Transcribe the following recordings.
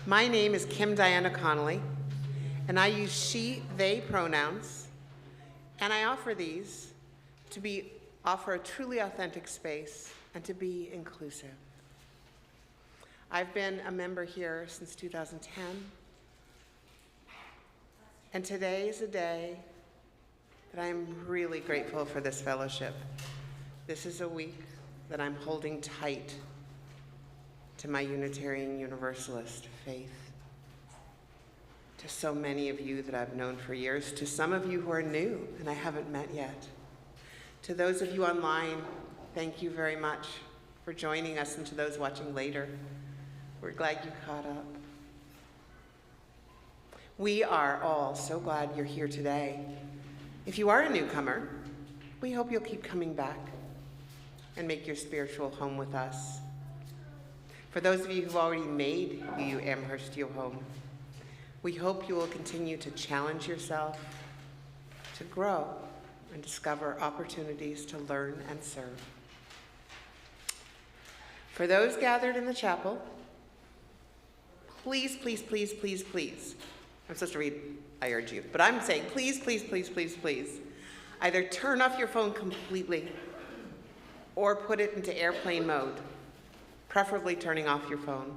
My name is Kim Diana Connelly, and I use she, they pronouns, and I offer these to offer a truly authentic space and to be inclusive. I've been a member here since 2010, and today is a day that I'm really grateful for this fellowship. This is a week that I'm holding tight to my Unitarian Universalist faith. To so many of you that I've known for years, to some of you who are new and I haven't met yet. To those of you online, thank you very much for joining us, and to those watching later, we're glad you caught up. We are all so glad you're here today. If you are a newcomer, we hope you'll keep coming back and make your spiritual home with us. For those of you who've already made UU Amherst your home, we hope you will continue to challenge yourself, to grow, and discover opportunities to learn and serve. For those gathered in the chapel, please, please, please, please, please, I'm supposed to read, I urge you, but I'm saying please, please, please, please, please, either turn off your phone completely or put it into airplane mode, preferably turning off your phone.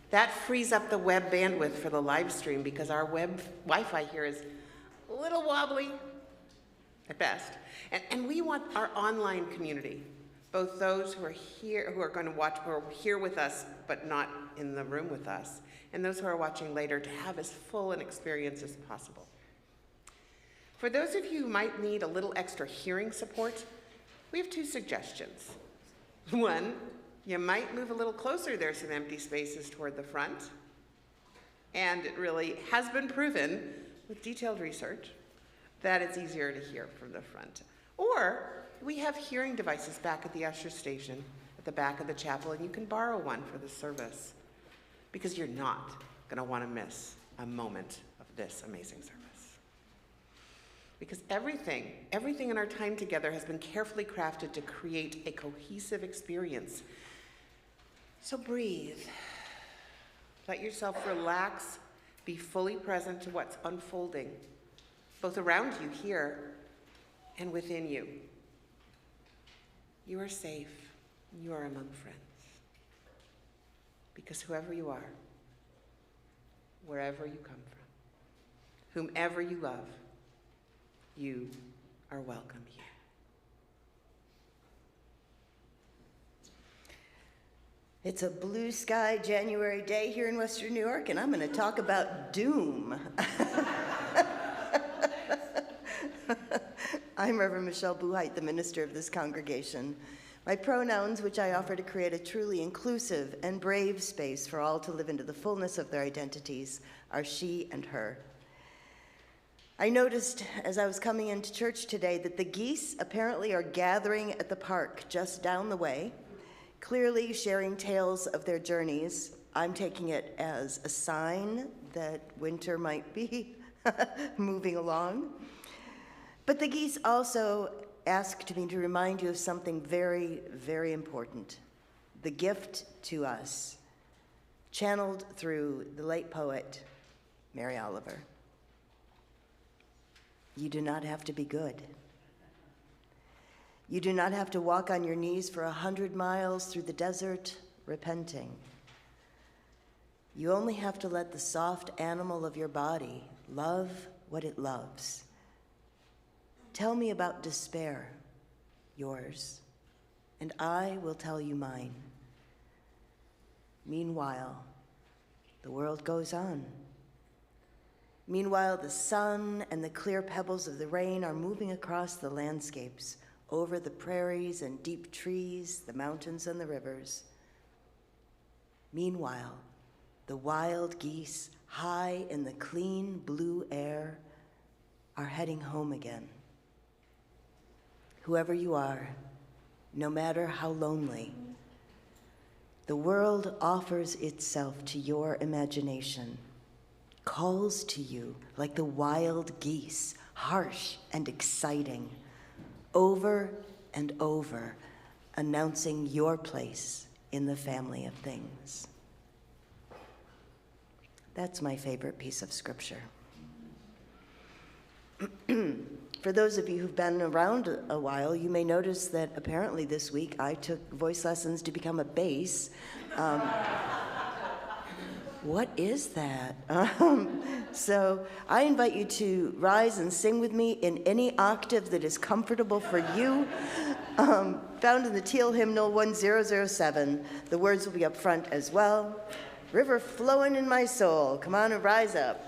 That frees up the web bandwidth for the live stream, because our web Wi-Fi here is a little wobbly at best. And we want our online community, both those who are here, who are going to watch, who are here with us but not in the room with us, and those who are watching later, to have as full an experience as possible. For those of you who might need a little extra hearing support, we have two suggestions. One, you might move a little closer. There's some empty spaces toward the front. And it really has been proven with detailed research that it's easier to hear from the front. Or we have hearing devices back at the usher station at the back of the chapel, and you can borrow one for the service, because you're not going to want to miss a moment of this amazing service. Because everything in our time together has been carefully crafted to create a cohesive experience. So breathe. Let yourself relax, be fully present to what's unfolding, both around you here and within you. You are safe. You are among friends. Because whoever you are, wherever you come from, whomever you love, you are welcome here. It's a blue sky January day here in Western New York, and I'm going to talk about doom. I'm Reverend Michelle Buhite, the minister of this congregation. My pronouns, which I offer to create a truly inclusive and brave space for all to live into the fullness of their identities, are she and her. I noticed as I was coming into church today that the geese apparently are gathering at the park just down the way, clearly sharing tales of their journeys. I'm taking it as a sign that winter might be moving along. But the geese also asked me to remind you of something very, very important. The gift to us, channeled through the late poet, Mary Oliver. You do not have to be good. You do not have to walk on your knees for 100 miles through the desert, repenting. You only have to let the soft animal of your body love what it loves. Tell me about despair, yours, and I will tell you mine. Meanwhile, the world goes on. Meanwhile, the sun and the clear pebbles of the rain are moving across the landscapes, over the prairies and deep trees, the mountains and the rivers. Meanwhile, the wild geese, high in the clean blue air, are heading home again. Whoever you are, no matter how lonely, the world offers itself to your imagination, calls to you like the wild geese, harsh and exciting, over and over, announcing your place in the family of things. That's my favorite piece of scripture. For those of you who've been around a while, you may notice that apparently this week I took voice lessons to become a bass. What is that? So I invite you to rise and sing with me in any octave that is comfortable for you. Found in the Teal Hymnal 1007. The words will be up front as well. River flowing in my soul. Come on and rise up.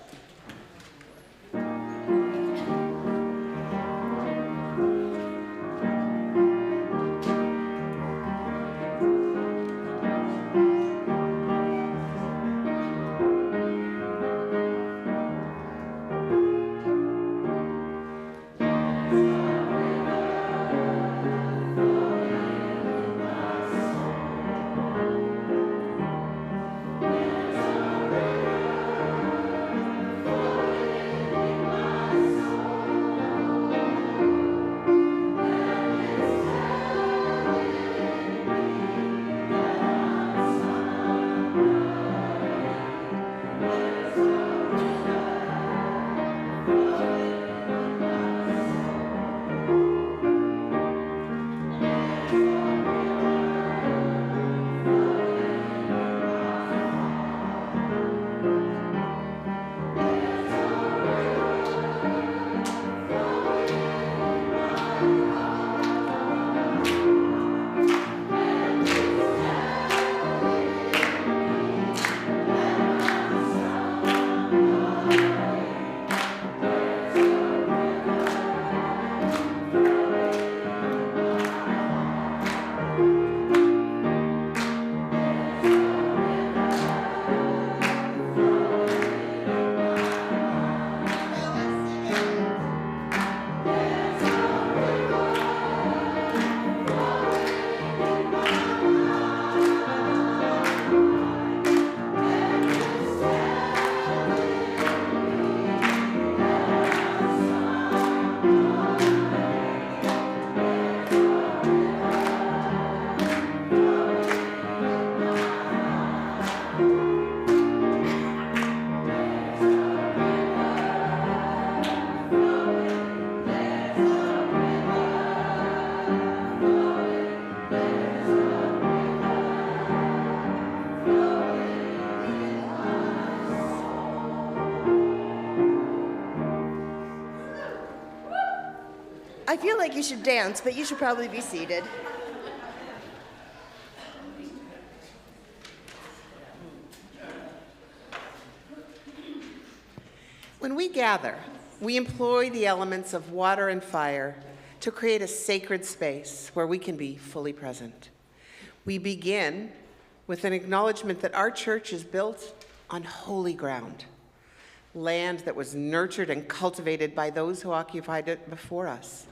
I feel like you should dance, but you should probably be seated. When we gather, we employ the elements of water and fire to create a sacred space where we can be fully present. We begin with an acknowledgement that our church is built on holy ground, land that was nurtured and cultivated by those who occupied it before us.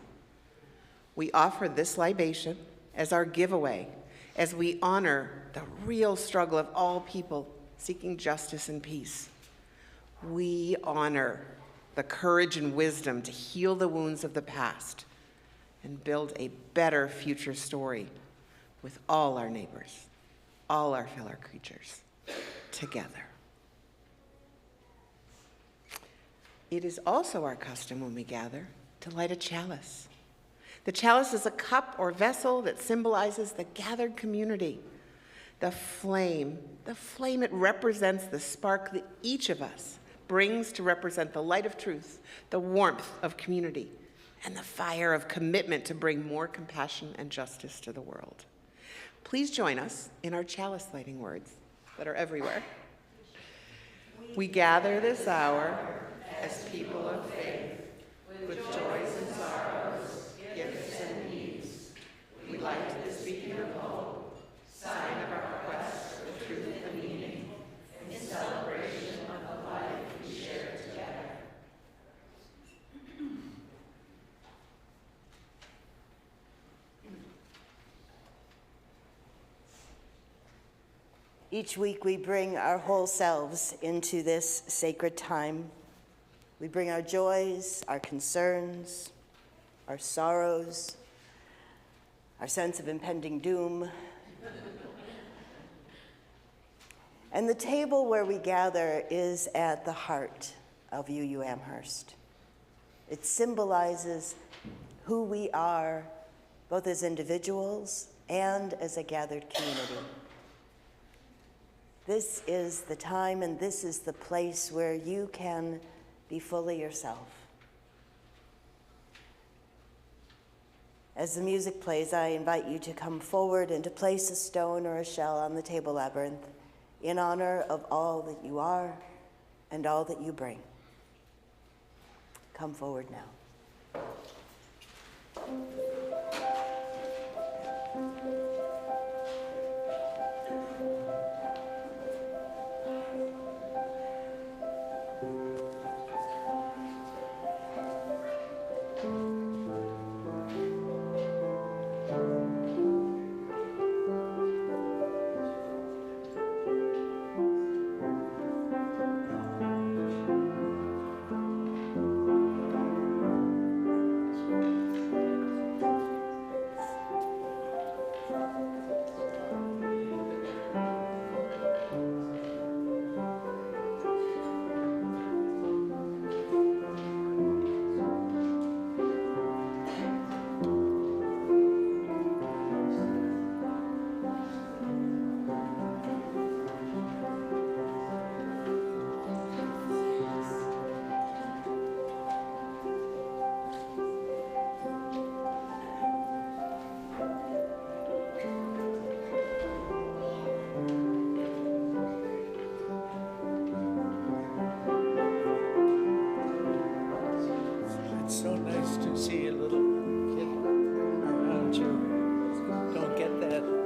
We offer this libation as our giveaway as we honor the real struggle of all people seeking justice and peace. We honor the courage and wisdom to heal the wounds of the past and build a better future story with all our neighbors, all our fellow creatures, together. It is also our custom when we gather to light a chalice. The chalice is a cup or vessel that symbolizes the gathered community. The flame it represents the spark that each of us brings to represent the light of truth, the warmth of community, and the fire of commitment to bring more compassion and justice to the world. Please join us in our chalice lighting words that are everywhere. We gather this hour as people of faith, with joys and sorrows, gifts and needs. We light this beacon of hope, sign of our quest for truth and meaning, in celebration of the life we share together. Each week we bring our whole selves into this sacred time. We bring our joys, our concerns, our sorrows, our sense of impending doom. And the table where we gather is at the heart of UU Amherst. It symbolizes who we are, both as individuals and as a gathered community. This is the time and this is the place where you can be fully yourself. As the music plays, I invite you to come forward and to place a stone or a shell on the table labyrinth in honor of all that you are and all that you bring. Come forward now. So nice to see a little kid around you. Don't get that.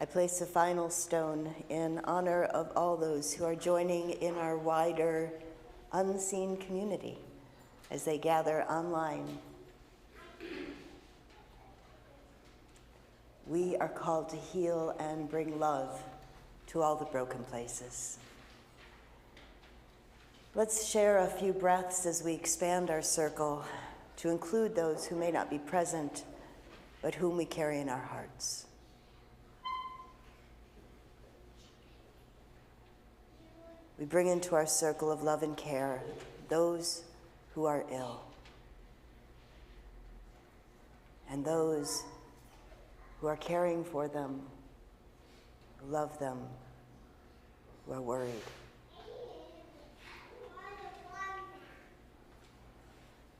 I place a final stone in honor of all those who are joining in our wider, unseen community as they gather online. We are called to heal and bring love to all the broken places. Let's share a few breaths as we expand our circle to include those who may not be present, but whom we carry in our hearts. We bring into our circle of love and care those who are ill and those who are caring for them, who love them, who are worried.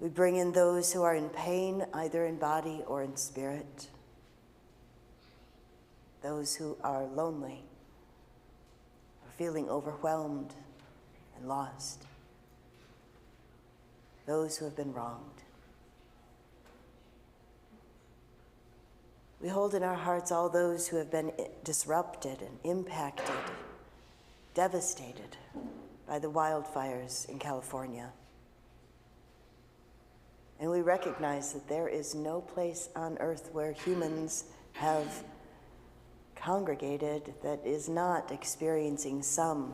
We bring in those who are in pain, either in body or in spirit, those who are lonely, feeling overwhelmed and lost, those who have been wronged. We hold in our hearts all those who have been disrupted and impacted, devastated by the wildfires in California. And we recognize that there is no place on earth where humans have congregated that is not experiencing some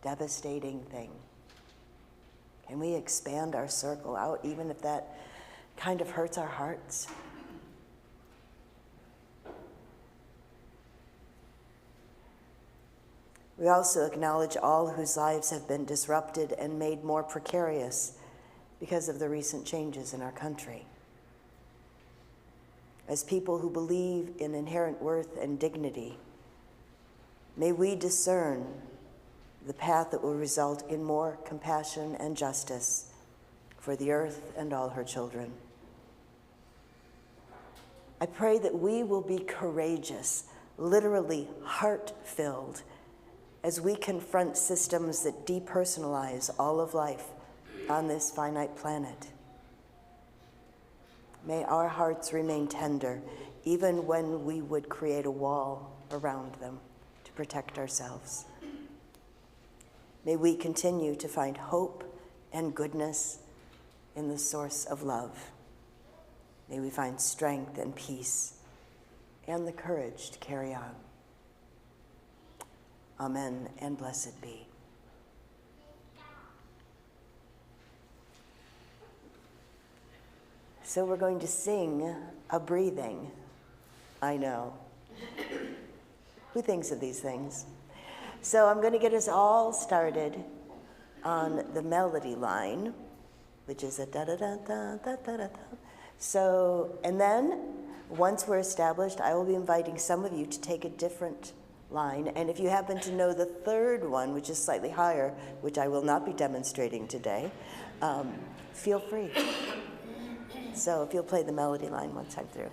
devastating thing. Can we expand our circle out, even if that kind of hurts our hearts? We also acknowledge all whose lives have been disrupted and made more precarious because of the recent changes in our country. As people who believe in inherent worth and dignity, may we discern the path that will result in more compassion and justice for the earth and all her children. I pray that we will be courageous, literally heart-filled, as we confront systems that depersonalize all of life on this finite planet. May our hearts remain tender, even when we would create a wall around them to protect ourselves. May we continue to find hope and goodness in the source of love. May we find strength and peace and the courage to carry on. Amen and blessed be. So we're going to sing a breathing. I know. Who thinks of these things? So I'm going to get us all started on the melody line, which is a da-da-da-da-da-da-da-da. So, and then once we're established, I will be inviting some of you to take a different line. And if you happen to know the third one, which is slightly higher, which I will not be demonstrating today, feel free. So if you'll play the melody line once I'm through.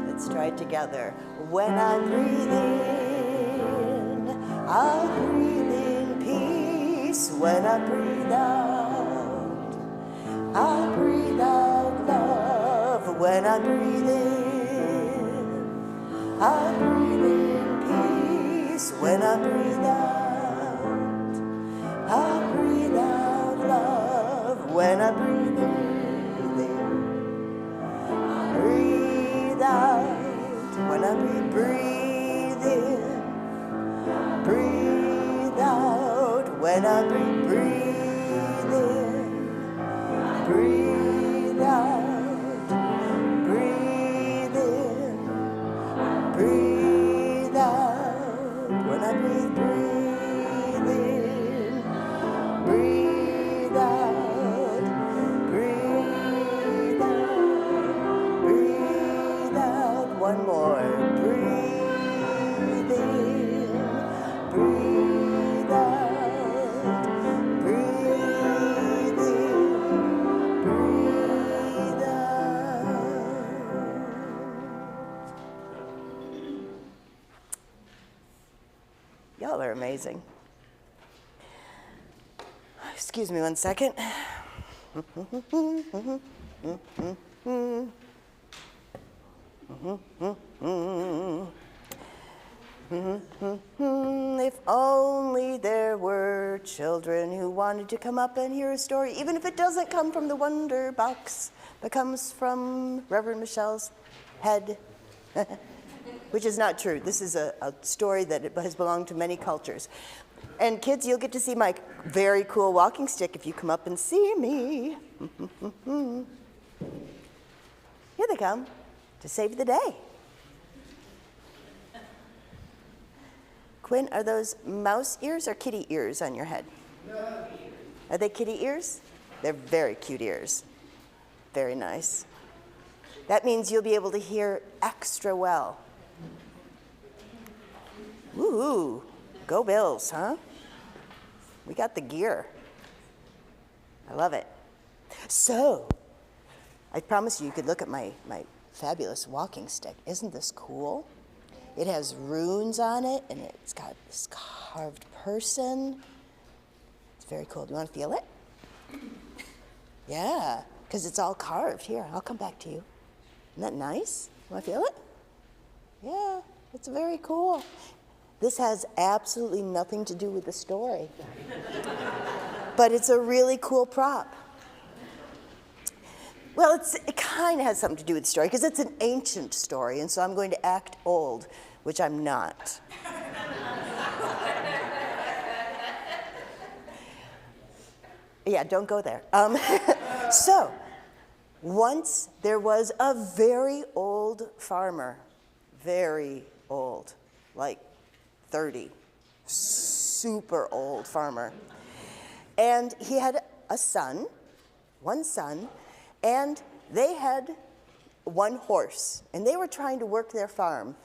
Let's try it together. When I breathe in, I'll breathe in peace. When I breathe out, I'll breathe out love. When I breathe in, I'll breathe in peace. When I breathe out, I'll breathe out love. When I breathe out. When I breathe in, breathe out. When I breathe in, breathe out. Breathe in, breathe out. When I breathe in, breathe out. Breathe out. Breathe out. One more. Breathe in, breathe out. Breathe in, breathe out. Y'all are amazing. Excuse me 1 second. If only there were children who wanted to come up and hear a story, even if it doesn't come from the Wonder Box, but comes from Reverend Michelle's head, which is not true. This is a story that has belonged to many cultures. And kids, you'll get to see my very cool walking stick if you come up and see me. Here they come to save the day. Quinn, are those mouse ears or kitty ears on your head? No. Are they kitty ears? They're very cute ears. Very nice. That means you'll be able to hear extra well. Woo-hoo. Go Bills, huh? We got the gear. I love it. So, I promised you could look at my fabulous walking stick. Isn't this cool? It has runes on it, and it's got this carved person. It's very cool. Do you want to feel it? Yeah, because it's all carved. Here, I'll come back to you. Isn't that nice? Want to feel it? Yeah, it's very cool. This has absolutely nothing to do with the story. But it's a really cool prop. Well, it kind of has something to do with the story, because it's an ancient story, and so I'm going to act old, which I'm not. Yeah, don't go there. So, once there was a very old farmer, very old, like 30, super old farmer. And he had a son, one son, and they had one horse, and they were trying to work their farm.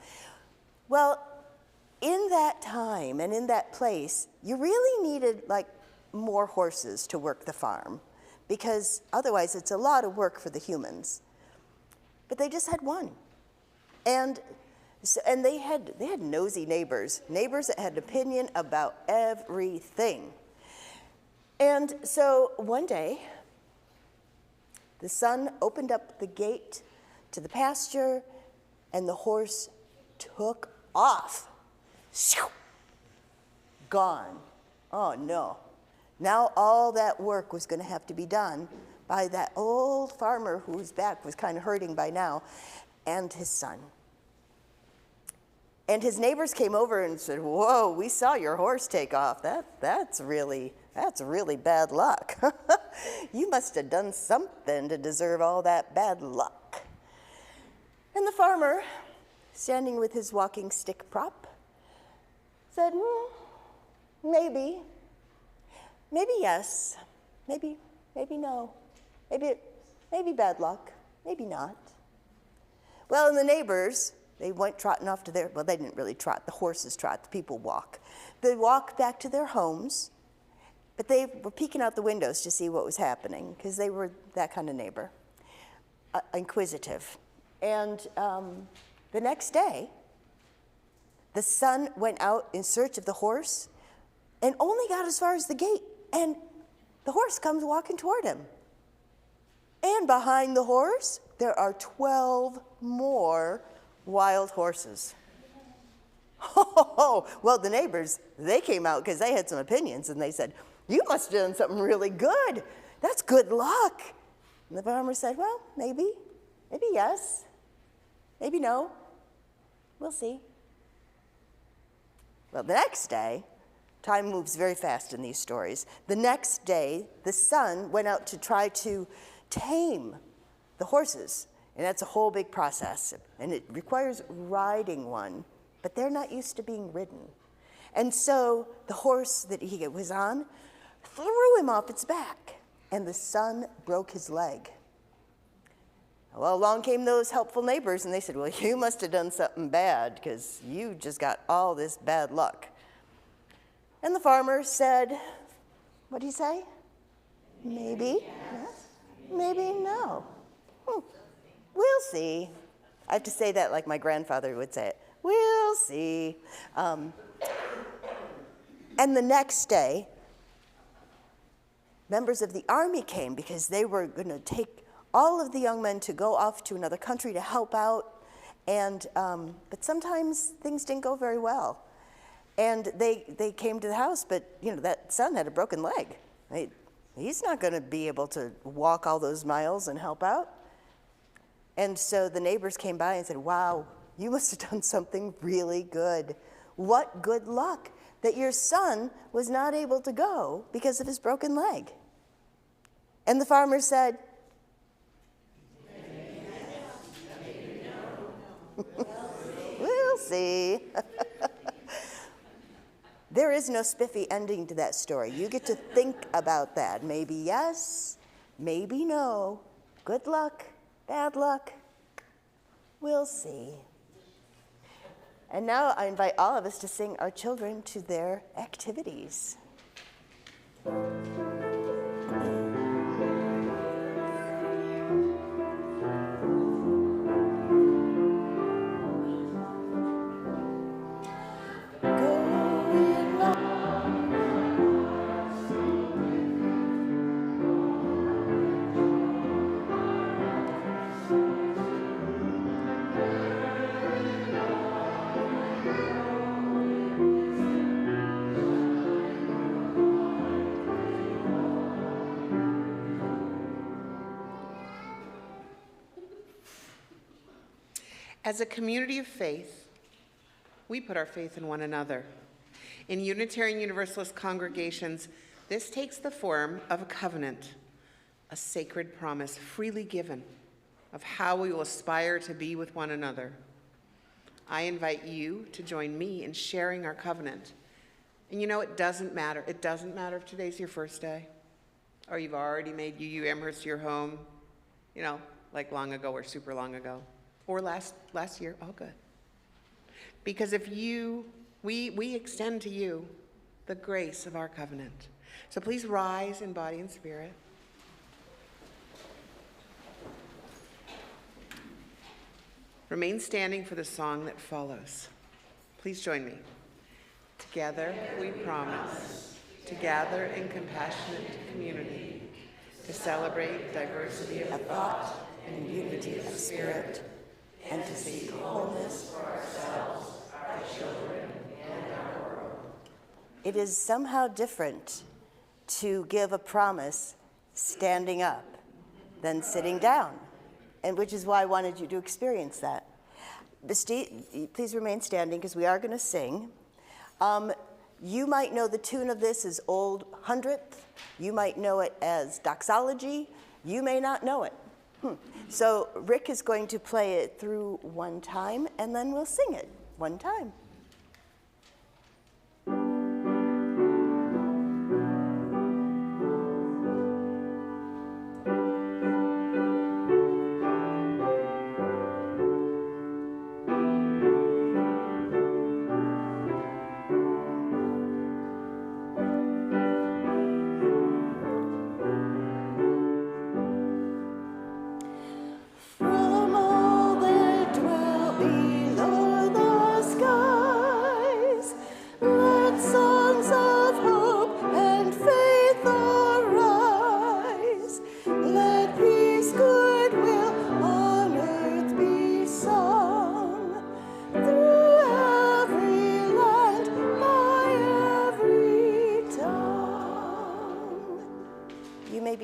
Well, in that time and in that place, you really needed like more horses to work the farm, because otherwise it's a lot of work for the humans. But they just had one. And they had nosy neighbors that had an opinion about everything. And so one day, the son opened up the gate to the pasture, and the horse took off. Shoo! Gone. Oh no. Now all that work was going to have to be done by that old farmer whose back was kind of hurting by now, and his son. And his neighbors came over and said, "Whoa, we saw your horse take off. That's really bad luck. You must have done something to deserve all that bad luck." And the farmer, standing with his walking stick prop, said, maybe yes, maybe no, maybe bad luck, maybe not. Well, and the neighbors, they went trotting off to well, they didn't really trot, the horses trot, the people walk. They walk back to their homes, but they were peeking out the windows to see what was happening, because they were that kind of neighbor, inquisitive. And the next day, the son went out in search of the horse and only got as far as the gate, and the horse comes walking toward him. And behind the horse, there are 12 more wild horses. Oh, well, the neighbors, they came out because they had some opinions, and they said, "You must have done something really good. That's good luck." And the farmer said, "Well, maybe yes, maybe no. We'll see." Well, the next day, time moves very fast in these stories. The next day, the son went out to try to tame the horses. And that's a whole big process. And it requires riding one, but they're not used to being ridden. And so the horse that he was on threw him off its back, and the son broke his leg. Well, along came those helpful neighbors, and they said, "Well, you must have done something bad, because you just got all this bad luck." And the farmer said, what did he say? Maybe, yes, maybe no. We'll see. I have to say that like my grandfather would say it. We'll see. And the next day, members of the army came because they were going to take all of the young men to go off to another country to help out. And but sometimes things didn't go very well. And they came to the house, but that son had a broken leg. He's not going to be able to walk all those miles and help out. And so the neighbors came by and said, "Wow, you must have done something really good. What good luck that your son was not able to go because of his broken leg." And the farmer said, "We'll see." There is no spiffy ending to that story. You get to think about that. Maybe yes, maybe no. Good luck, bad luck. We'll see. And now I invite all of us to sing our children to their activities. As a community of faith, we put our faith in one another. In Unitarian Universalist congregations, This takes the form of a covenant, a sacred promise freely given of how we will aspire to be with one another. I invite you to join me in sharing our covenant. And you know, it doesn't matter. It doesn't matter if today's your first day or you've already made UU Amherst your home, you know, like long ago or super long ago, or last year, all good. Because we extend to you the grace of our covenant. So please rise in body and spirit. Remain standing for the song that follows. Please join me. Together we promise to gather in compassionate community, to celebrate diversity of thought and unity of spirit, and to seek wholeness for ourselves, our children, and our world. It is somehow different to give a promise standing up than sitting down, and which is why I wanted you to experience that. Please remain standing because we are going to sing. You might know the tune of this as Old Hundredth. You might know it as Doxology. You may not know it. So Rick is going to play it through one time, and then we'll sing it one time.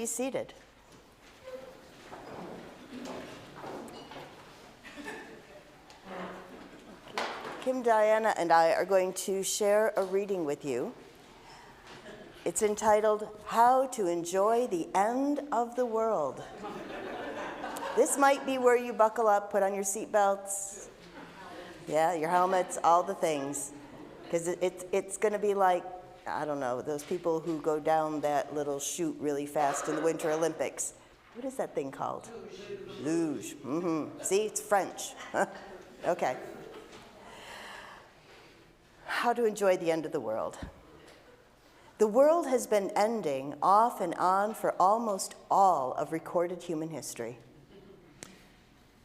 Seated. Kim, Diana, and I are going to share a reading with you. It's entitled, How to Enjoy the End of the World. This might be where you buckle up, put on your seatbelts, yeah, your helmets, all the things, because it's going to be like, I don't know, those people who go down that little chute really fast in the Winter Olympics. What is that thing called? Luge. Mm-hmm. See, it's French. Okay. How to enjoy the end of the world. The world has been ending off and on for almost all of recorded human history.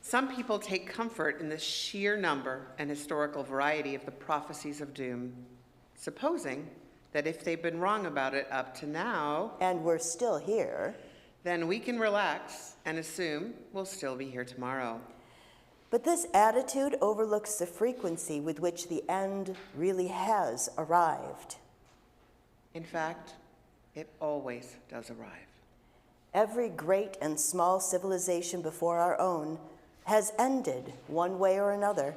Some people take comfort in the sheer number and historical variety of the prophecies of doom, supposing that if they've been wrong about it up to now, and we're still here, then we can relax and assume we'll still be here tomorrow. But this attitude overlooks the frequency with which the end really has arrived. In fact, it always does arrive. Every great and small civilization before our own has ended one way or another,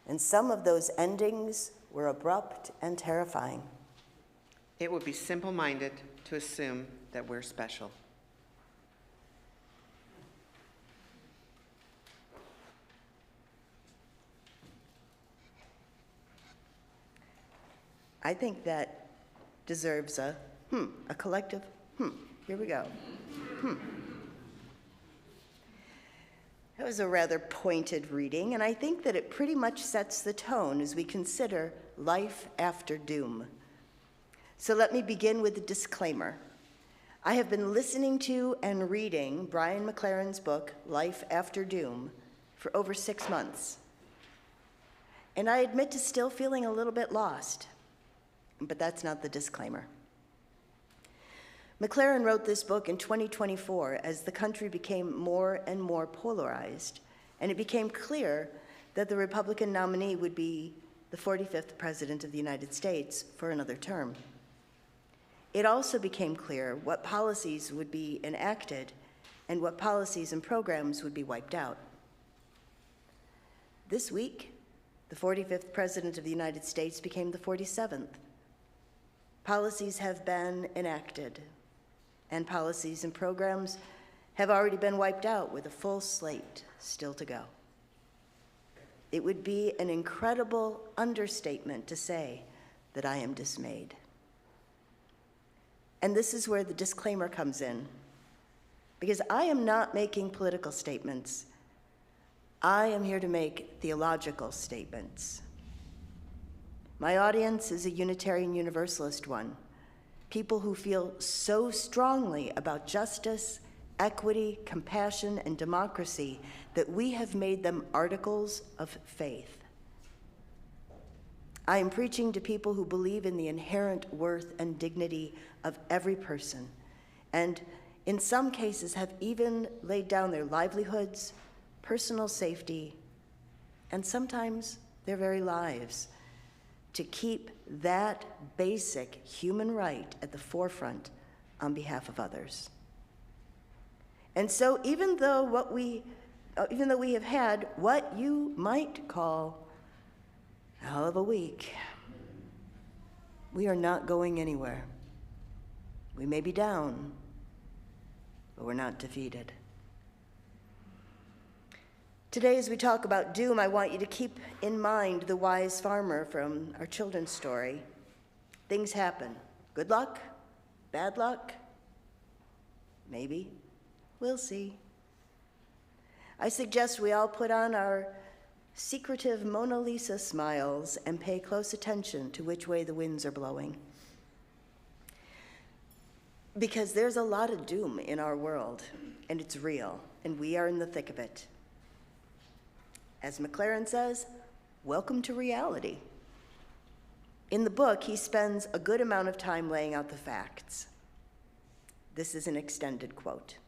and some of those endings were abrupt and terrifying. It would be simple-minded to assume that we're special. I think that deserves a collective Here we go. That was a rather pointed reading, and I think that it pretty much sets the tone as we consider life after doom. So let me begin with a disclaimer. I have been listening to and reading Brian McLaren's book, Life After Doom, for over 6 months. And I admit to still feeling a little bit lost, but that's not the disclaimer. McLaren wrote this book in 2024 as the country became more and more polarized, and it became clear that the Republican nominee would be the 45th President of the United States for another term. It also became clear what policies would be enacted and what policies and programs would be wiped out. This week, the 45th President of the United States became the 47th. Policies have been enacted, and policies and programs have already been wiped out with a full slate still to go. It would be an incredible understatement to say that I am dismayed. And this is where the disclaimer comes in, because I am not making political statements. I am here to make theological statements. My audience is a Unitarian Universalist one, people who feel so strongly about justice, equity, compassion, and democracy that we have made them articles of faith. I am preaching to people who believe in the inherent worth and dignity of every person, and in some cases have even laid down their livelihoods, personal safety, and sometimes their very lives to keep that basic human right at the forefront on behalf of others. And so even though we have had what you might call a hell of a week, we are not going anywhere. We may be down, but we're not defeated. Today, as we talk about doom, I want you to keep in mind the wise farmer from our children's story. Things happen. Good luck, bad luck, maybe. We'll see. I suggest we all put on our secretive Mona Lisa smiles and pay close attention to which way the winds are blowing. Because there's a lot of doom in our world, and it's real, and we are in the thick of it. As McLaren says, welcome to reality. In the book, he spends a good amount of time laying out the facts. This is an extended quote.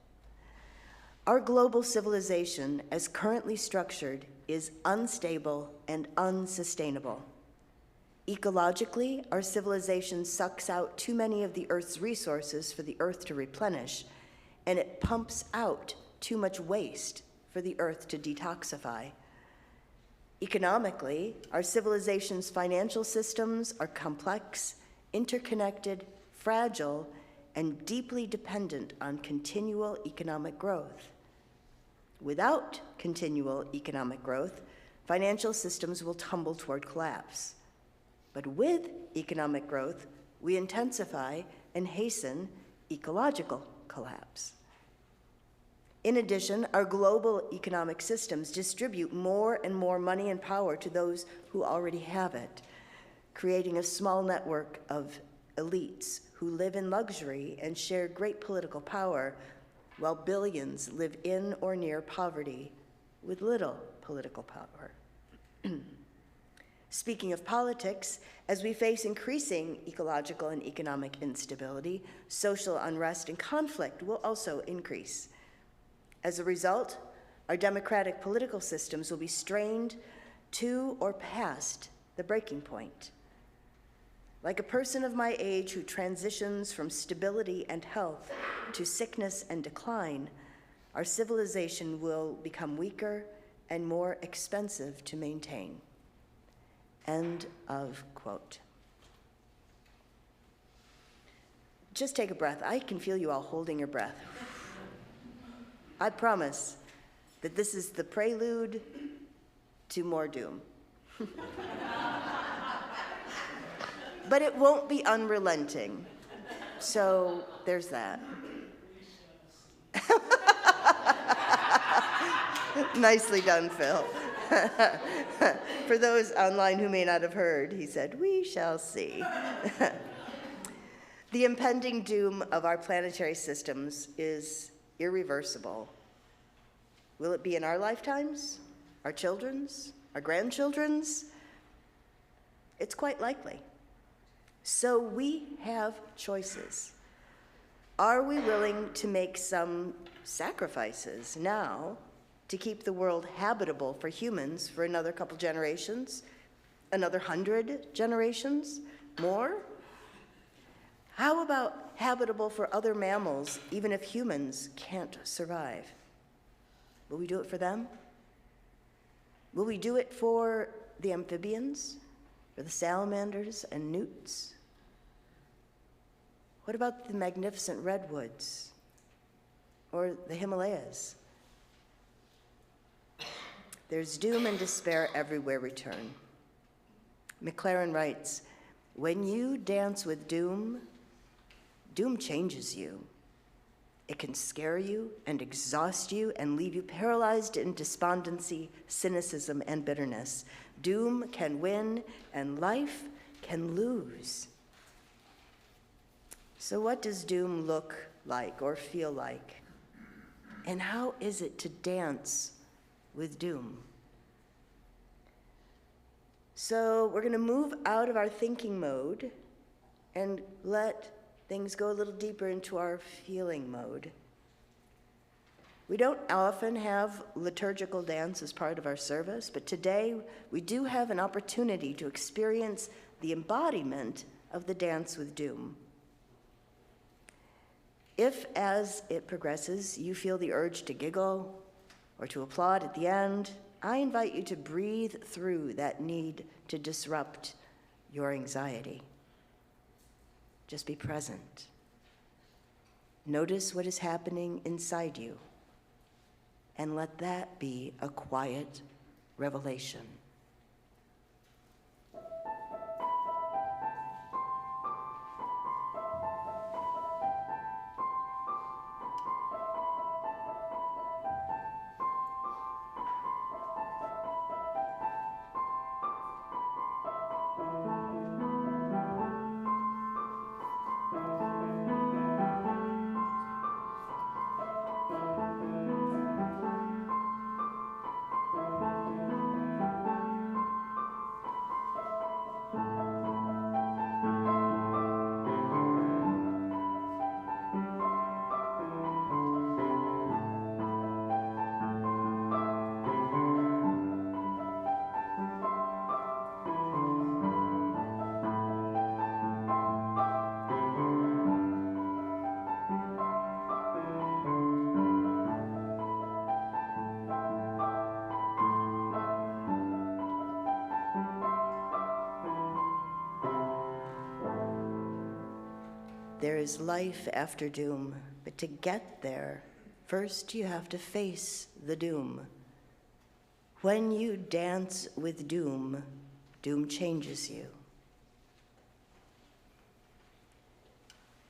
Our global civilization, as currently structured, is unstable and unsustainable. Ecologically, our civilization sucks out too many of the Earth's resources for the Earth to replenish, and it pumps out too much waste for the Earth to detoxify. Economically, our civilization's financial systems are complex, interconnected, fragile, and deeply dependent on continual economic growth. Without continual economic growth, financial systems will tumble toward collapse. But with economic growth, we intensify and hasten ecological collapse. In addition, our global economic systems distribute more and more money and power to those who already have it, creating a small network of elites who live in luxury and share great political power, while billions live in or near poverty with little political power. Speaking of politics, as we face increasing ecological and economic instability, social unrest and conflict will also increase. As a result, our democratic political systems will be strained to or past the breaking point. Like a person of my age who transitions from stability and health to sickness and decline, our civilization will become weaker and more expensive to maintain. End of quote. Just take a breath. I can feel you all holding your breath. I promise that this is the prelude to more doom. But it won't be unrelenting. So there's that. Nicely done, Phil. For those online who may not have heard, he said, "We shall see." The impending doom of our planetary systems is irreversible. Will it be in our lifetimes, our children's, our grandchildren's? It's quite likely. So we have choices. Are we willing to make some sacrifices now to keep the world habitable for humans for another couple generations, another 100 generations, more? How about habitable for other mammals, even if humans can't survive? Will we do it for them? Will we do it for the amphibians, for the salamanders and newts? What about the magnificent redwoods or the Himalayas? There's doom and despair everywhere return. McLaren writes, when you dance with doom, doom changes you. It can scare you and exhaust you and leave you paralyzed in despondency, cynicism, and bitterness. Doom can win and life can lose. So what does doom look like or feel like? And how is it to dance with doom? So we're going to move out of our thinking mode and let things go a little deeper into our feeling mode. We don't often have liturgical dance as part of our service, but today we do have an opportunity to experience the embodiment of the dance with doom. If, as it progresses, you feel the urge to giggle or to applaud at the end, I invite you to breathe through that need to disrupt your anxiety. Just be present. Notice what is happening inside you, and let that be a quiet revelation. There is life after doom, but to get there, first you have to face the doom. When you dance with doom, doom changes you.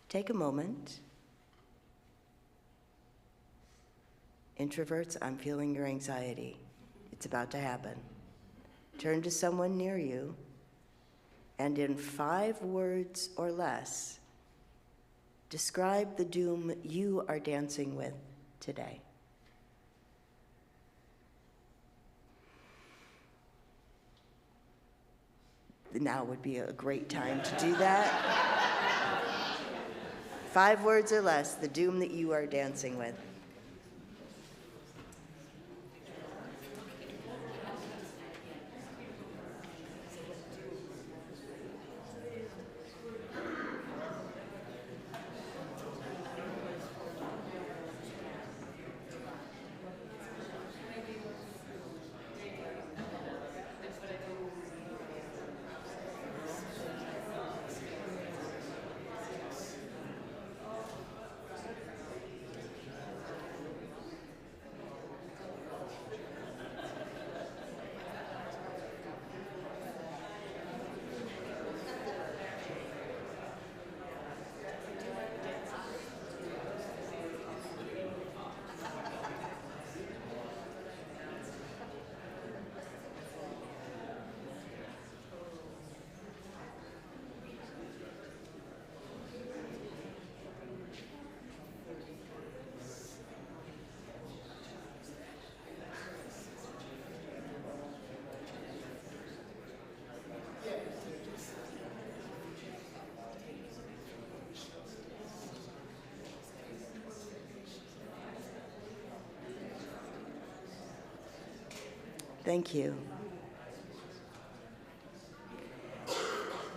Take a moment. Introverts, I'm feeling your anxiety. It's about to happen. Turn to someone near you, and in 5 words or less, describe the doom you are dancing with today. Now would be a great time to do that. 5 words or less, the doom that you are dancing with. Thank you.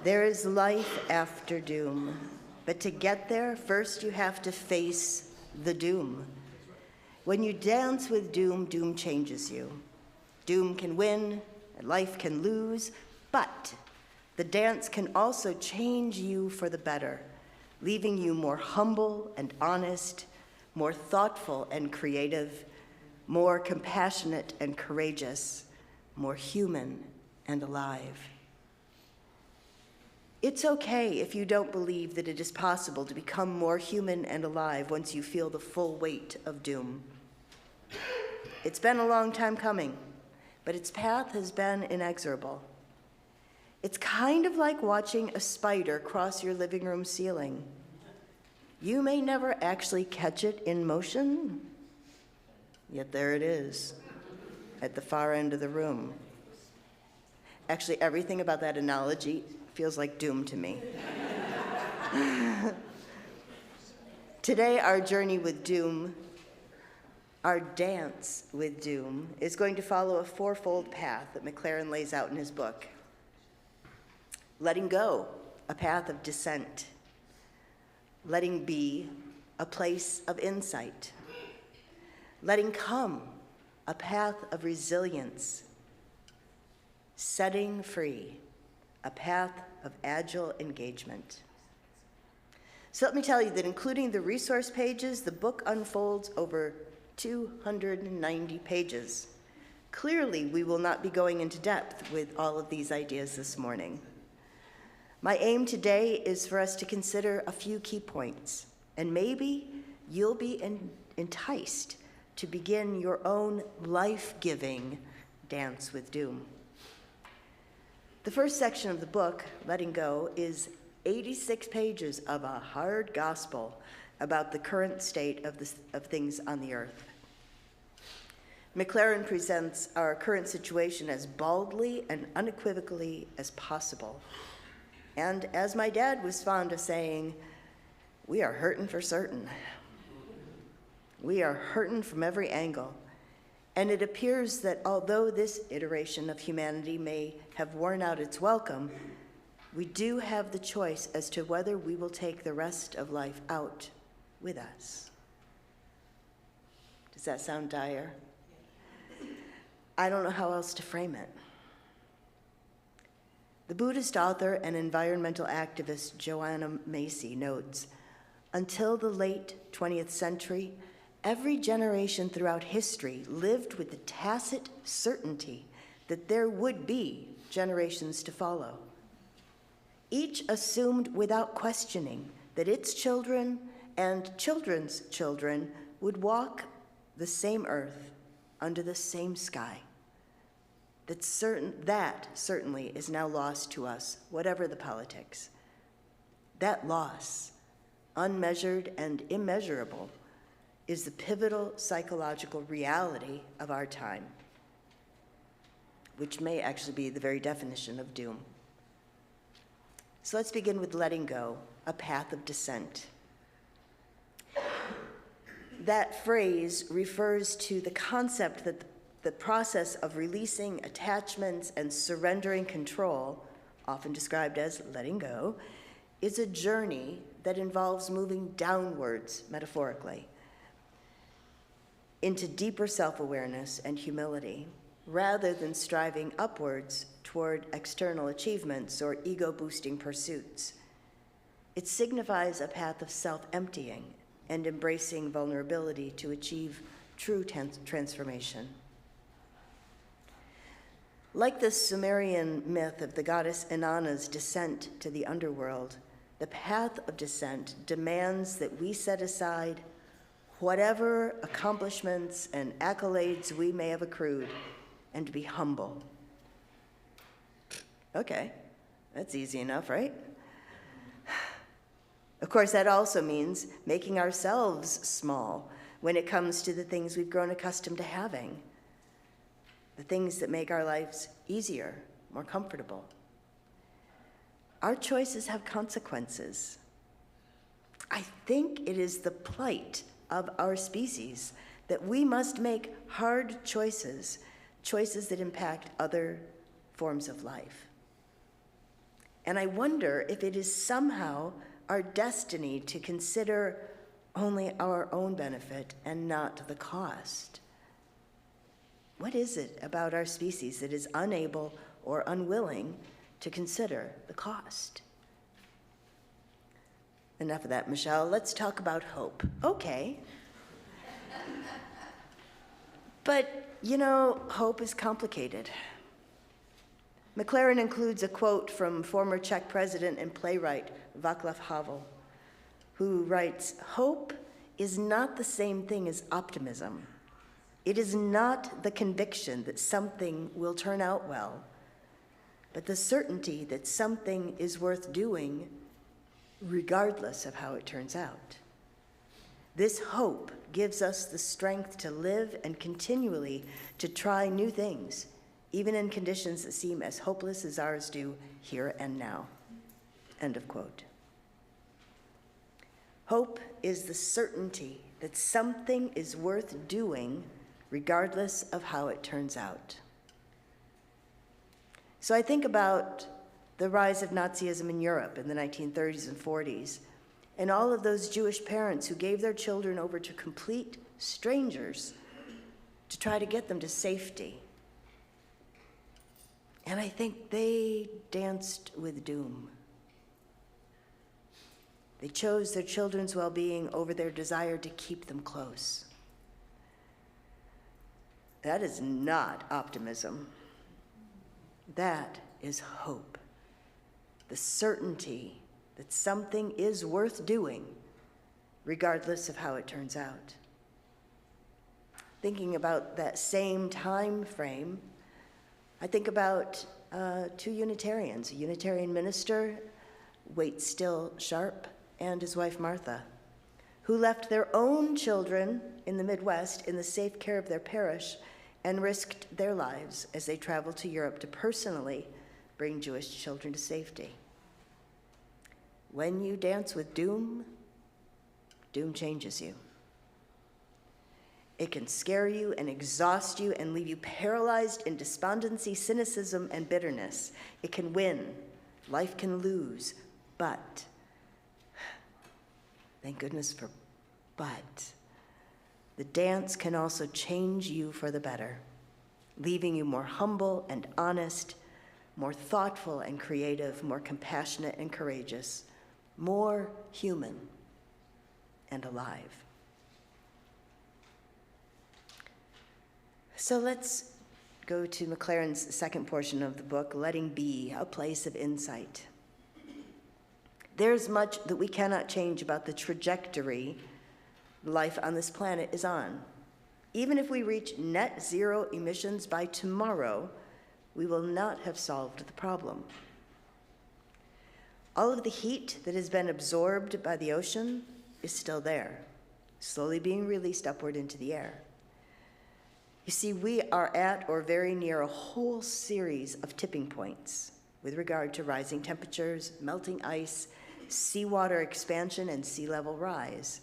There is life after doom, but to get there, first you have to face the doom. When you dance with doom, doom changes you. Doom can win, and life can lose, but the dance can also change you for the better. leaving you more humble and honest, more thoughtful and creative, more compassionate and courageous, more human and alive. It's okay if you don't believe that it is possible to become more human and alive once you feel the full weight of doom. It's been a long time coming, but its path has been inexorable. It's kind of like watching a spider cross your living room ceiling. You may never actually catch it in motion, yet there it is, at the far end of the room. Actually, everything about that analogy feels like doom to me. Today, our journey with doom, our dance with doom, is going to follow a fourfold path that McLaren lays out in his book. Letting go, a path of descent. Letting be, a place of insight. Letting come, a path of resilience. Setting free, a path of agile engagement. So let me tell you that including the resource pages, the book unfolds over 290 pages. Clearly, we will not be going into depth with all of these ideas this morning. My aim today is for us to consider a few key points, and maybe you'll be enticed to begin your own life-giving dance with doom. The first section of the book, Letting Go, is 86 pages of a hard gospel about the current state of things on the earth. McLaren presents our current situation as baldly and unequivocally as possible. And as my dad was fond of saying, we are hurting for certain. We are hurting from every angle. And it appears that although this iteration of humanity may have worn out its welcome, we do have the choice as to whether we will take the rest of life out with us. Does that sound dire? I don't know how else to frame it. The Buddhist author and environmental activist Joanna Macy notes, until the late 20th century, every generation throughout history lived with the tacit certainty that there would be generations to follow. Each assumed without questioning that its children and children's children would walk the same earth under the same sky. That certainly is now lost to us, whatever the politics. That loss, unmeasured and immeasurable, is the pivotal psychological reality of our time, which may actually be the very definition of doom. So let's begin with letting go, a path of descent. That phrase refers to the concept that the process of releasing attachments and surrendering control, often described as letting go, is a journey that involves moving downwards, metaphorically, into deeper self-awareness and humility, rather than striving upwards toward external achievements or ego-boosting pursuits. It signifies a path of self-emptying and embracing vulnerability to achieve true transformation. Like the Sumerian myth of the goddess Inanna's descent to the underworld, the path of descent demands that we set aside whatever accomplishments and accolades we may have accrued and be humble. Okay, that's easy enough, right? Of course, that also means making ourselves small when it comes to the things we've grown accustomed to having, the things that make our lives easier, more comfortable. Our choices have consequences. I think it is the plight of our species that we must make hard choices, choices that impact other forms of life. And I wonder if it is somehow our destiny to consider only our own benefit and not the cost. What is it about our species that is unable or unwilling to consider the cost? Enough of that, Michelle. Let's talk about hope. Okay. But, you know, hope is complicated. McLaren includes a quote from former Czech president and playwright Václav Havel, who writes, "Hope is not the same thing as optimism. It is not the conviction that something will turn out well, but the certainty that something is worth doing regardless of how it turns out. This hope gives us the strength to live and continually to try new things, even in conditions that seem as hopeless as ours do here and now." End of quote. Hope is the certainty that something is worth doing regardless of how it turns out. So I think about the rise of Nazism in Europe in the 1930s and 40s, and all of those Jewish parents who gave their children over to complete strangers to try to get them to safety. And I think they danced with doom. They chose their children's well-being over their desire to keep them close. That is not optimism. That is hope. The certainty that something is worth doing, regardless of how it turns out. Thinking about that same time frame, I think about two Unitarians, a Unitarian minister, Waite Still Sharp, and his wife Martha, who left their own children in the Midwest in the safe care of their parish and risked their lives as they traveled to Europe to personally bring Jewish children to safety. When you dance with doom, doom changes you. It can scare you and exhaust you and leave you paralyzed in despondency, cynicism, and bitterness. It can win, life can lose, but, thank goodness for but, the dance can also change you for the better, leaving you more humble and honest, more thoughtful and creative, more compassionate and courageous, more human and alive. So let's go to McLaren's second portion of the book, Letting Be, a Place of Insight. There's much that we cannot change about the trajectory life on this planet is on. Even if we reach net zero emissions by tomorrow, we will not have solved the problem. All of the heat that has been absorbed by the ocean is still there, slowly being released upward into the air. You see, we are at or very near a whole series of tipping points with regard to rising temperatures, melting ice, seawater expansion, and sea level rise.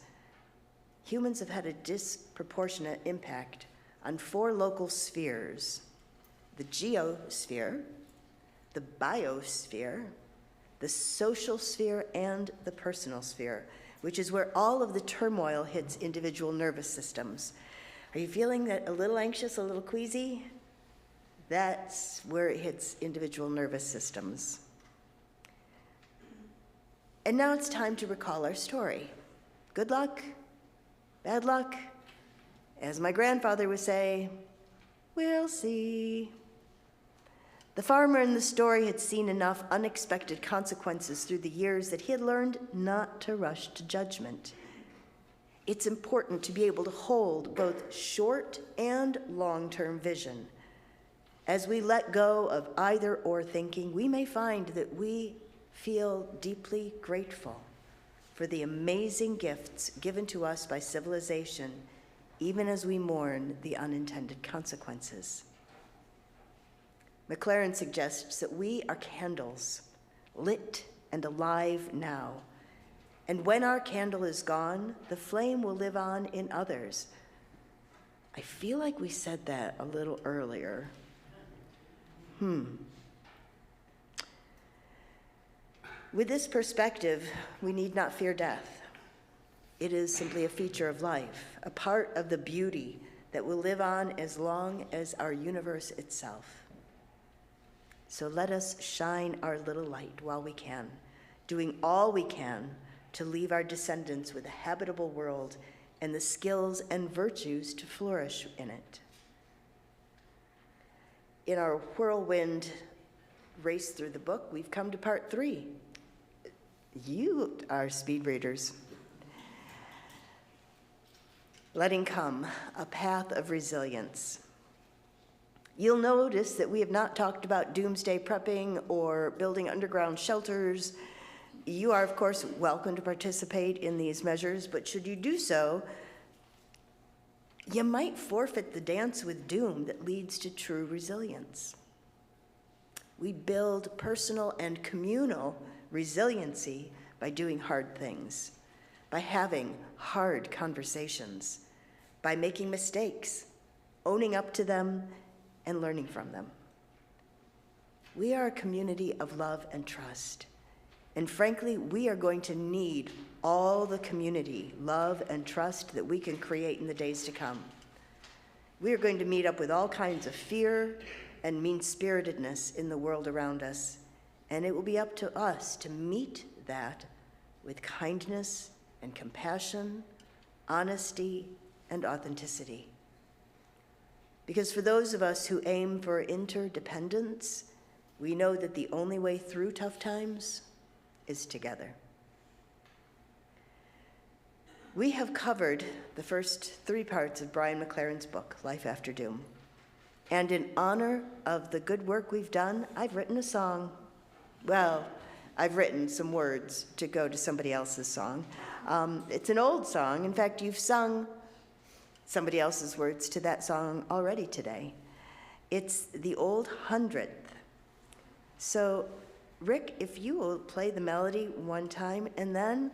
Humans have had a disproportionate impact on 4 local spheres: the geosphere, the biosphere, the social sphere, and the personal sphere, which is where all of the turmoil hits individual nervous systems. Are you feeling that a little anxious, a little queasy? That's where it hits individual nervous systems. And now it's time to recall our story. Good luck, bad luck. As my grandfather would say, we'll see. The farmer in the story had seen enough unexpected consequences through the years that he had learned not to rush to judgment. It's important to be able to hold both short and long-term vision. As we let go of either or thinking, we may find that we feel deeply grateful for the amazing gifts given to us by civilization, even as we mourn the unintended consequences. McLaren suggests that we are candles, lit and alive now. And when our candle is gone, the flame will live on in others. I feel like we said that a little earlier. With this perspective, we need not fear death. It is simply a feature of life, a part of the beauty that will live on as long as our universe itself. So let us shine our little light while we can, doing all we can to leave our descendants with a habitable world and the skills and virtues to flourish in it. In our whirlwind race through the book, we've come to part 3. You are speed readers. Letting come, a path of resilience. You'll notice that we have not talked about doomsday prepping or building underground shelters. You are, of course, welcome to participate in these measures, but should you do so, you might forfeit the dance with doom that leads to true resilience. We build personal and communal resiliency by doing hard things, by having hard conversations, by making mistakes, owning up to them, and learning from them. We are a community of love and trust. And frankly, we are going to need all the community, love, and trust that we can create in the days to come. We are going to meet up with all kinds of fear and mean-spiritedness in the world around us, and it will be up to us to meet that with kindness and compassion, honesty, and authenticity. Because for those of us who aim for interdependence, we know that the only way through tough times is together. We have covered the first 3 parts of Brian McLaren's book, Life After Doom. And in honor of the good work we've done, I've written a song. Well, I've written some words to go to somebody else's song. It's an old song. In fact, you've sung somebody else's words to that song already today. It's the old 100th. So, Rick, if you will play the melody one time, and then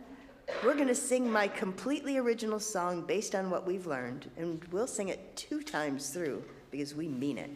we're going to sing my completely original song based on what we've learned, and we'll sing it 2 times through because we mean it.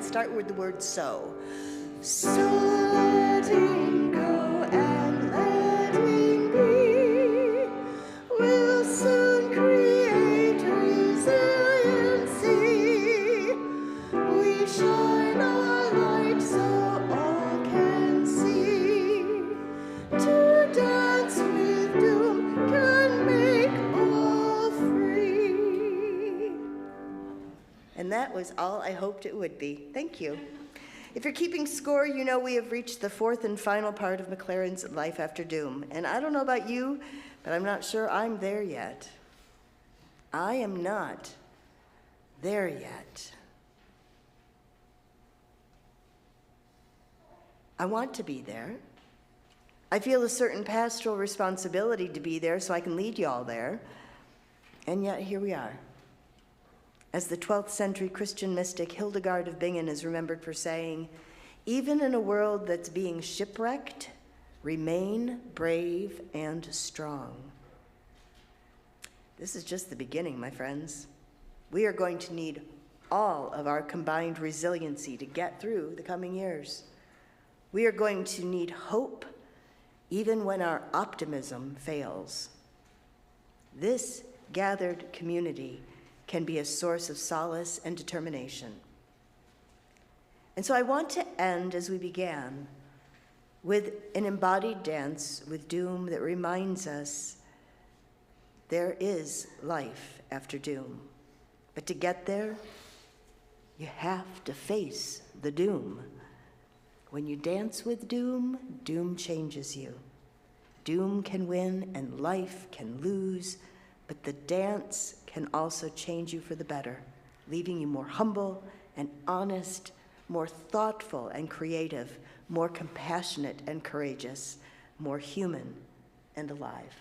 Start with the word so. So letting go and letting be will soon create resiliency. We shine our light so all can see. To dance with doom can make all free. And that was all I hoped it would be. Thank you. If you're keeping score, you know we have reached the 4th and final part of McLaren's Life After Doom. And I don't know about you, but I'm not sure I'm there yet. I am not there yet. I want to be there. I feel a certain pastoral responsibility to be there so I can lead you all there. And yet here we are. As the 12th century Christian mystic Hildegard of Bingen is remembered for saying, even in a world that's being shipwrecked, remain brave and strong. This is just the beginning, my friends. We are going to need all of our combined resiliency to get through the coming years. We are going to need hope even when our optimism fails. This gathered community can be a source of solace and determination. And so I want to end as we began with an embodied dance with doom that reminds us there is life after doom. But to get there, you have to face the doom. When you dance with doom, doom changes you. Doom can win and life can lose, but the dance can also change you for the better, leaving you more humble and honest, more thoughtful and creative, more compassionate and courageous, more human and alive.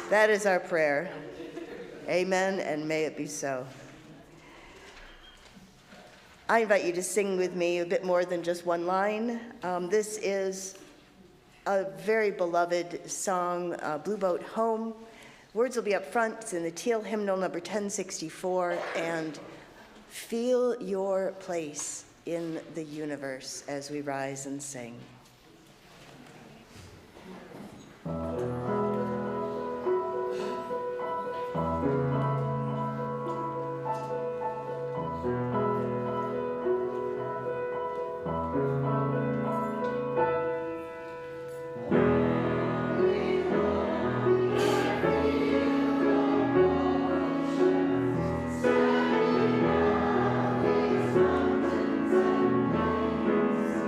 That is our prayer. Amen, and may it be so. I invite you to sing with me a bit more than just one line. This is a very beloved song, Blue Boat Home. Words will be up front. It's in the Teal Hymnal number 1064, and feel your place in the universe as we rise and sing. Mountains and plains,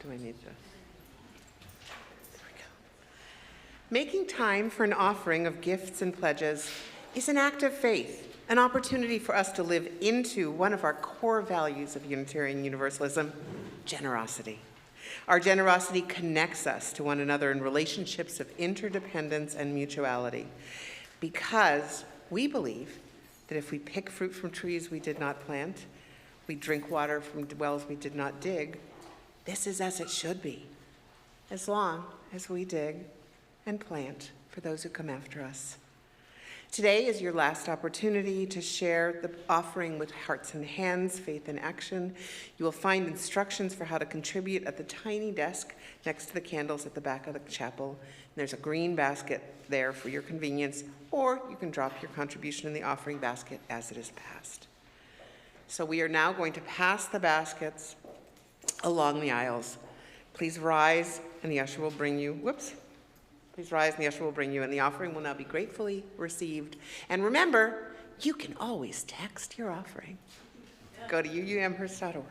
Do I need to? There we go. Making time for an offering of gifts and pledges is an act of faith, an opportunity for us to live into one of our core values of Unitarian Universalism, generosity. Our generosity connects us to one another in relationships of interdependence and mutuality, because we believe that if we pick fruit from trees we did not plant, we drink water from wells we did not dig, this is as it should be, as long as we dig and plant for those who come after us. Today is your last opportunity to share the offering with Hearts and Hands, Faith in Action. You will find instructions for how to contribute at the tiny desk next to the candles at the back of the chapel. And there's a green basket there for your convenience, or you can drop your contribution in the offering basket as it is passed. So we are now going to pass the baskets along the aisles. Please rise, and the usher will bring you, Please rise, and the usher will bring you, and the offering will now be gratefully received. And remember, you can always text your offering. Go to uuamherst.org.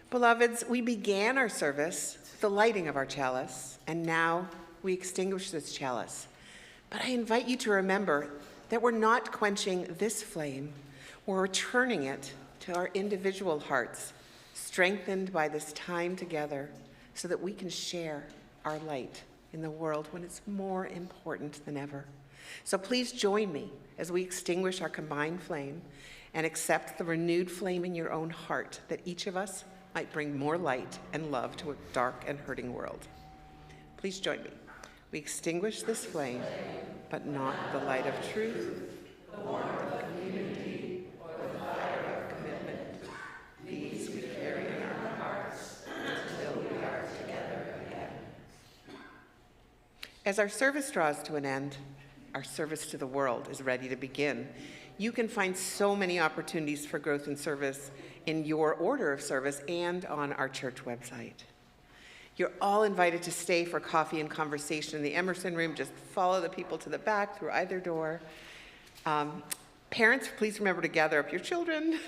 Beloveds, we began our service with the lighting of our chalice, and now we extinguish this chalice. But I invite you to remember that we're not quenching this flame. We're returning it to our individual hearts, strengthened by this time together, so that we can share our light in the world when it's more important than ever. So please join me as we extinguish our combined flame and accept the renewed flame in your own heart, that each of us might bring more light and love to a dark and hurting world. Please join me. We extinguish this flame, but not the light of truth, the warmth of community, or the fire of commitment. These we carry in our hearts until we are together again. As our service draws to an end, our service to the world is ready to begin. You can find so many opportunities for growth in service in your order of service and on our church website. You're all invited to stay for coffee and conversation in the Emerson room. Just follow the people to the back through either door. Parents, please remember to gather up your children.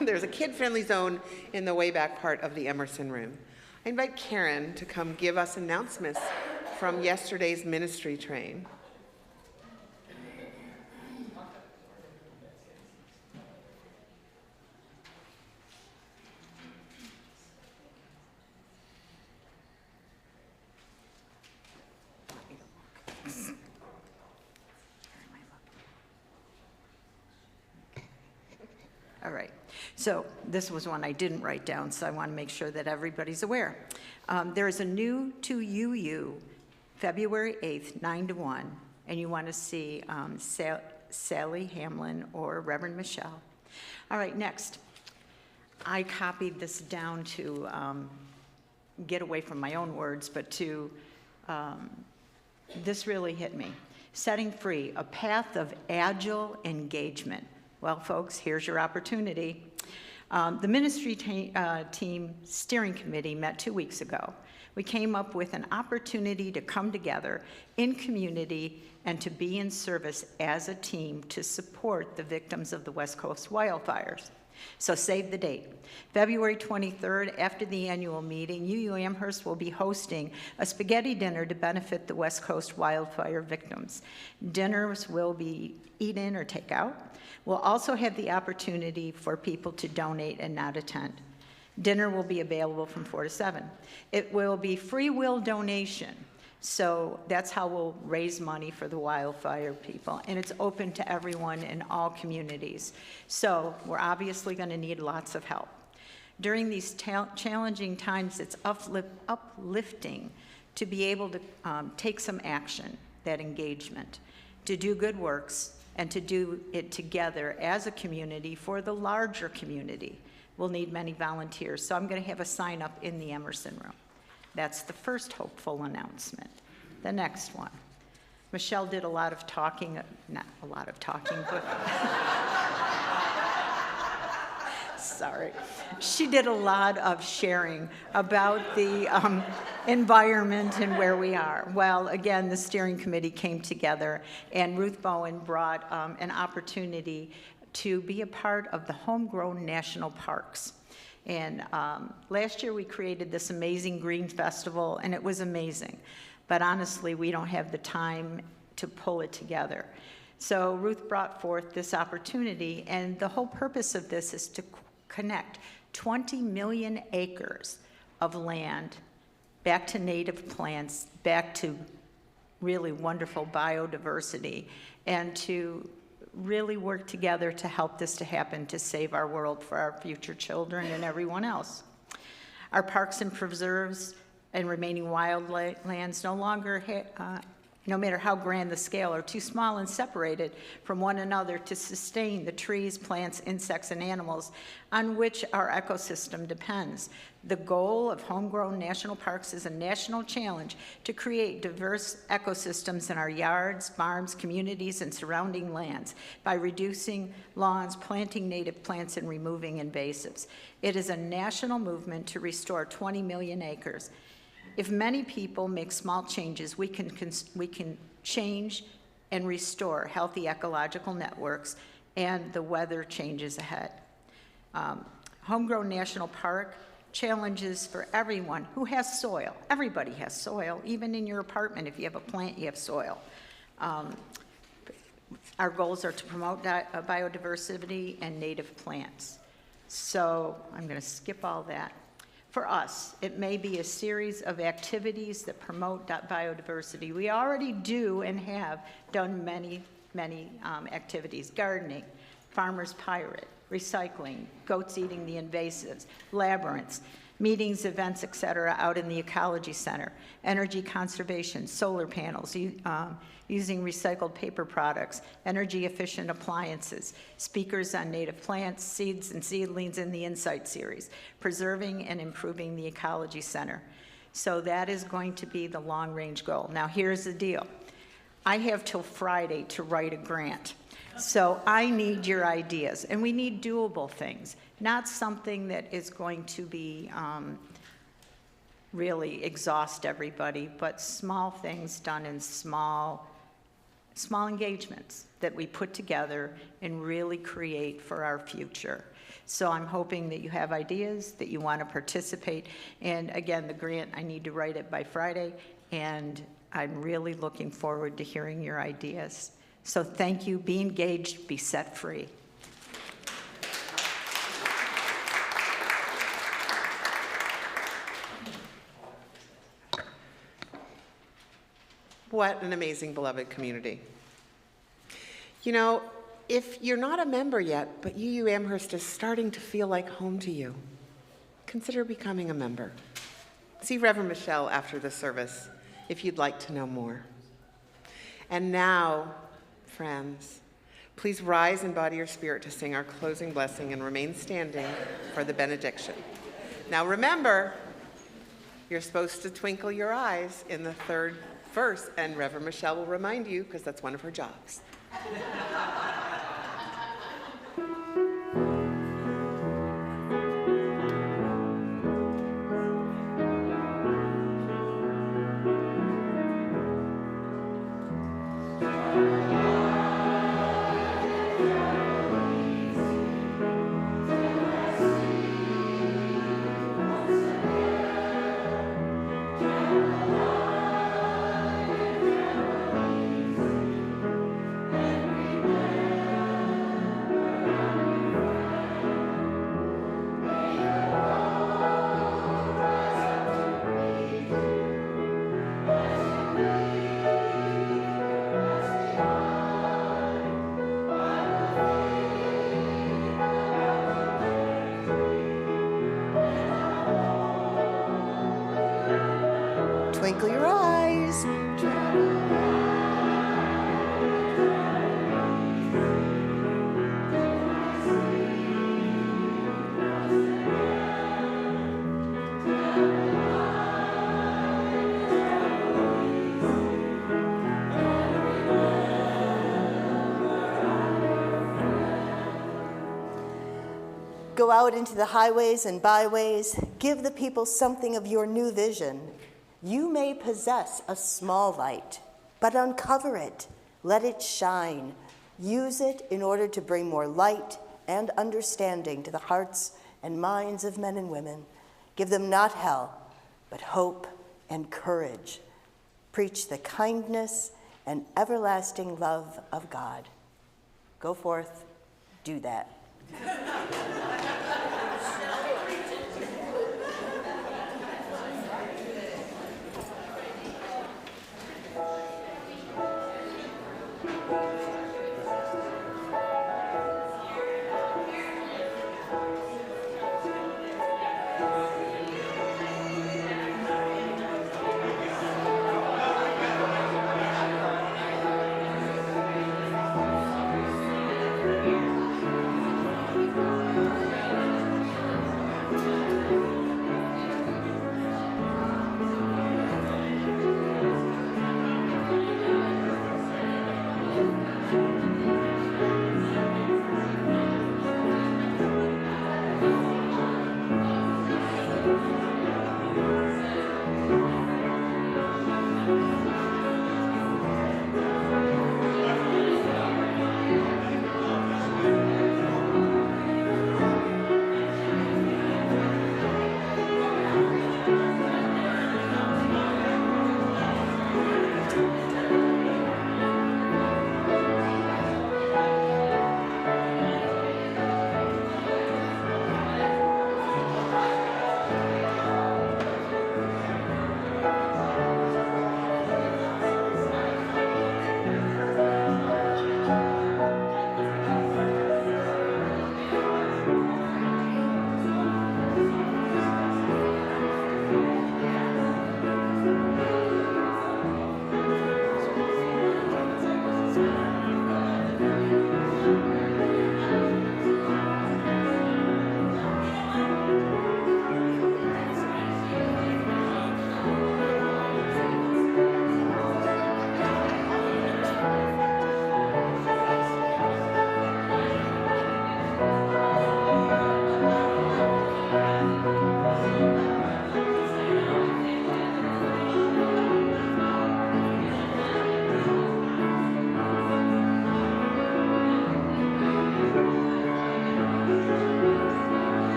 There's a kid-friendly zone in the way back part of the Emerson room. I invite Karen to come give us announcements from yesterday's ministry train. All right, so this was one I didn't write down, so I want to make sure that everybody's aware. There is a new to UU, February 8th, 9 to 1, and you want to see Sally Hamlin or Reverend Michelle. All right, next. I copied this down to get away from my own words, but to, this really hit me. Setting free, a path of agile engagement. Well, folks, here's your opportunity. The ministry team steering committee met 2 weeks ago. We came up with an opportunity to come together in community and to be in service as a team to support the victims of the West Coast wildfires. So save the date. February 23rd, after the annual meeting, UU Amherst will be hosting a spaghetti dinner to benefit the West Coast wildfire victims. Dinners will be eat-in or take-out. We'll also have the opportunity for people to donate and not attend. Dinner will be available from 4 to 7. It will be free will donation. So that's how we'll raise money for the wildfire people. And it's open to everyone in all communities. So we're obviously going to need lots of help. During these challenging times, it's uplifting to be able to take some action, that engagement, to do good works, and to do it together as a community for the larger community. We'll need many volunteers. So I'm going to have a sign up in the Emerson room. That's the first hopeful announcement. The next one. Michelle did a lot of talking, not a lot of talking, but sorry. She did a lot of sharing about the environment and where we are. Well, again, the steering committee came together, and Ruth Bowen brought an opportunity to be a part of the Homegrown National Parks. And last year we created this amazing Green Festival, and it was amazing. But honestly, we don't have the time to pull it together. So Ruth brought forth this opportunity, and the whole purpose of this is to connect 20 million acres of land back to native plants, back to really wonderful biodiversity, and to really work together to help this to happen, to save our world for our future children and everyone else. Our parks and preserves and remaining wildlands no matter how grand the scale, are too small and separated from one another to sustain the trees, plants, insects, and animals on which our ecosystem depends. The goal of Homegrown National Parks is a national challenge to create diverse ecosystems in our yards, farms, communities, and surrounding lands by reducing lawns, planting native plants, and removing invasives. It is a national movement to restore 20 million acres. If many people make small changes, we can change and restore healthy ecological networks, and the weather changes ahead. Homegrown National Park challenges for everyone who has soil. Everybody has soil, even in your apartment. If you have a plant, you have soil. Our goals are to promote biodiversity and native plants. So I'm going to skip all that. For us, it may be a series of activities that promote biodiversity. We already do and have done many activities: gardening, farmer's pirate, recycling, goats eating the invasives, labyrinths, meetings, events, etc., out in the ecology center, energy conservation, solar panels, using recycled paper products, energy efficient appliances, speakers on native plants, seeds and seedlings in the Insight series, preserving and improving the ecology center. So that is going to be the long range goal. Now here's the deal. I have till Friday to write a grant. So I need your ideas, and we need doable things, not something that is going to be really exhaust everybody, but small things done in small engagements that we put together and really create for our future. So I'm hoping that you have ideas, that you want to participate. And again, the grant, I need to write it by Friday, and I'm really looking forward to hearing your ideas. So thank you. Be engaged, be set free. What an amazing, beloved community. You know, if you're not a member yet, but UU Amherst is starting to feel like home to you, consider becoming a member. See Reverend Michelle after the service if you'd like to know more. And now, friends, please rise in body or spirit to sing our closing blessing and remain standing for the benediction. Now remember, you're supposed to twinkle your eyes in the third verse, and Reverend Michelle will remind you, because that's one of her jobs. Twinkle your eyes. Go out into the highways and byways. Give the people something of your new vision. You may possess a small light, but uncover it. Let it shine. Use it in order to bring more light and understanding to the hearts and minds of men and women. Give them not hell, but hope and courage. Preach the kindness and everlasting love of God. Go forth, do that.